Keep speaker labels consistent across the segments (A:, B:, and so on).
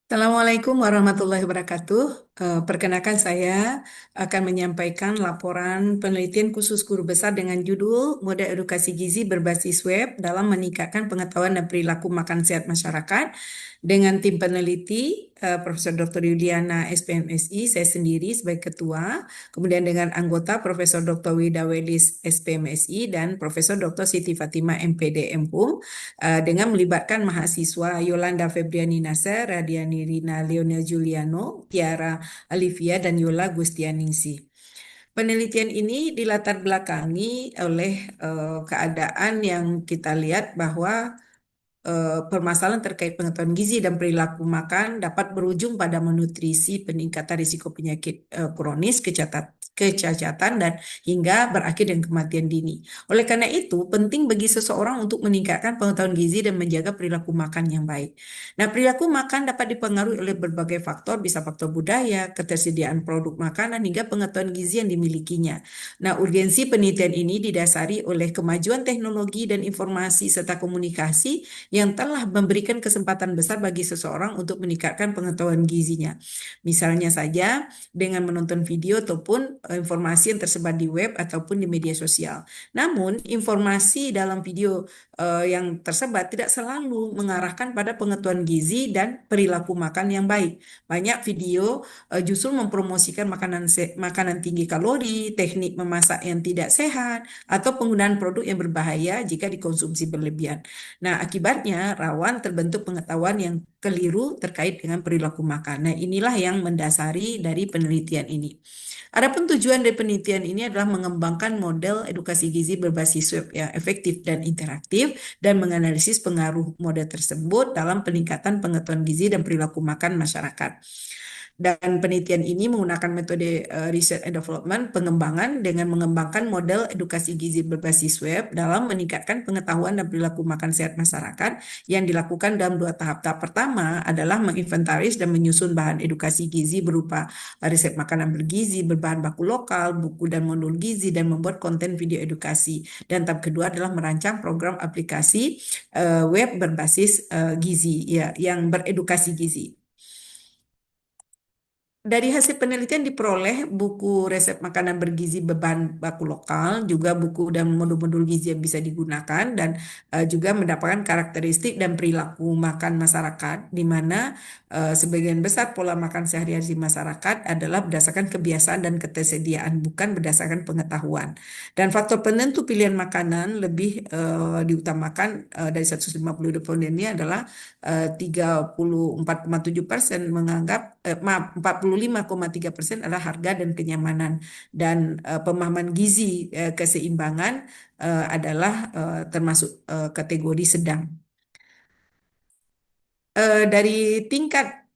A: Assalamualaikum warahmatullahi wabarakatuh. Perkenalkan saya akan menyampaikan laporan penelitian khusus guru besar dengan judul Model Edukasi Gizi Berbasis Web dalam Meningkatkan Pengetahuan dan Perilaku Makan Sehat Masyarakat dengan tim peneliti Profesor Dr. Yuliana SPMSI, saya sendiri sebagai ketua, kemudian dengan anggota Profesor Dr. Wida Welis SPMSI dan Profesor Dr. Siti Fatimah MPD MPUM dengan melibatkan mahasiswa Yolanda Febriani Nasser, Radiani Rina Leonel Juliano, Tiara Alivia, dan Yola Gustianingsih. Penelitian ini dilatar belakangi oleh keadaan yang kita lihat bahwa permasalahan terkait pengetahuan gizi dan perilaku makan dapat berujung pada malnutrisi, peningkatan risiko penyakit kronis, kecacatan, dan hingga berakhir dengan kematian dini. Oleh karena itu, penting bagi seseorang untuk meningkatkan pengetahuan gizi dan menjaga perilaku makan yang baik. Nah, perilaku makan dapat dipengaruhi oleh berbagai faktor, bisa faktor budaya, ketersediaan produk makanan, hingga pengetahuan gizi yang dimilikinya. Nah, urgensi penelitian ini didasari oleh kemajuan teknologi dan informasi serta komunikasi yang telah memberikan kesempatan besar bagi seseorang untuk meningkatkan pengetahuan gizinya. Misalnya saja dengan menonton video ataupun informasi yang tersebar di web ataupun di media sosial. Namun, informasi dalam video yang tersebar tidak selalu mengarahkan pada pengetahuan gizi dan perilaku makan yang baik. Banyak video justru mempromosikan makanan tinggi kalori, teknik memasak yang tidak sehat, atau penggunaan produk yang berbahaya jika dikonsumsi berlebihan. Nah, akibatnya rawan terbentuk pengetahuan yang keliru terkait dengan perilaku makan. Nah, inilah yang mendasari dari penelitian ini. Adapun tujuan dari penelitian ini adalah mengembangkan model edukasi gizi berbasis web yang efektif dan interaktif dan menganalisis pengaruh model tersebut dalam peningkatan pengetahuan gizi dan perilaku makan masyarakat. Dan penelitian ini menggunakan metode research and development, pengembangan dengan mengembangkan model edukasi gizi berbasis web dalam meningkatkan pengetahuan dan perilaku makan sehat masyarakat yang dilakukan dalam dua tahap. Tahap pertama adalah menginventaris dan menyusun bahan edukasi gizi berupa resep makanan bergizi, berbahan baku lokal, buku dan modul gizi, dan membuat konten video edukasi. Dan tahap kedua adalah merancang program aplikasi web berbasis gizi, ya, yang beredukasi gizi. Dari hasil penelitian diperoleh buku resep makanan bergizi berbahan baku lokal, juga buku dan modul-modul gizi yang bisa digunakan, dan juga mendapatkan karakteristik dan perilaku makan masyarakat, di mana sebagian besar pola makan sehari-hari masyarakat adalah berdasarkan kebiasaan dan ketersediaan, bukan berdasarkan pengetahuan. Dan faktor penentu pilihan makanan lebih diutamakan dari 150 responden ini adalah 34,7% menganggap, maaf, 45,3% adalah harga dan kenyamanan, dan pemahaman gizi keseimbangan adalah termasuk kategori sedang. Dari tingkat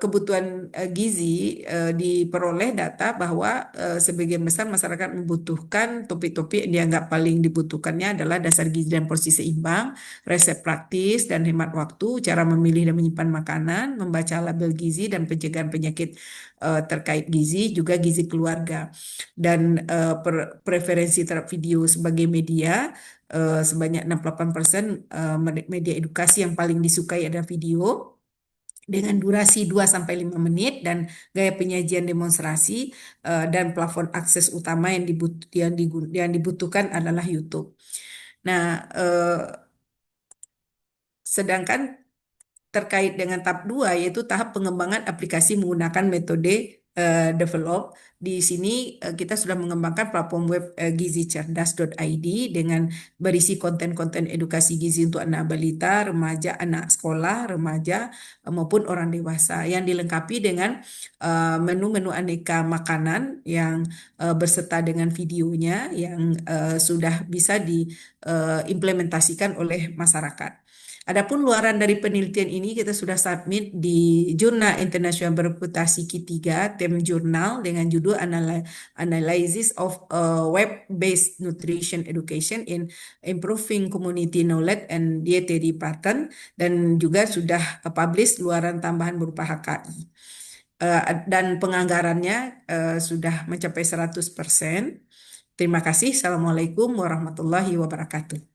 A: kebutuhan gizi diperoleh data bahwa sebagian besar masyarakat membutuhkan topik-topik yang dianggap paling dibutuhkannya adalah dasar gizi dan porsi seimbang, resep praktis dan hemat waktu, cara memilih dan menyimpan makanan, membaca label gizi dan pencegahan penyakit terkait gizi, juga gizi keluarga. Dan preferensi terhadap video sebagai media, sebanyak 68% media edukasi yang paling disukai adalah video dengan durasi 2 sampai 5 menit, dan gaya penyajian demonstrasi, dan plafon akses utama yang dibutuhkan adalah YouTube. Nah, sedangkan terkait dengan tahap 2 yaitu tahap pengembangan aplikasi menggunakan metode develop. Di sini kita sudah mengembangkan platform web gizicerdas.id dengan berisi konten-konten edukasi gizi untuk anak balita, remaja, anak sekolah, remaja maupun orang dewasa, yang dilengkapi dengan menu-menu aneka makanan yang berserta dengan videonya yang sudah bisa diimplementasikan oleh masyarakat. Adapun luaran dari penelitian ini kita sudah submit di Jurnal Internasional Bereputasi Q3, tem jurnal dengan judul Analysis of Web-Based Nutrition Education in Improving Community Knowledge and Dietary Pattern, dan juga sudah publish luaran tambahan berupa HKI. Dan penganggarannya sudah mencapai 100%. Terima kasih. Assalamualaikum warahmatullahi wabarakatuh.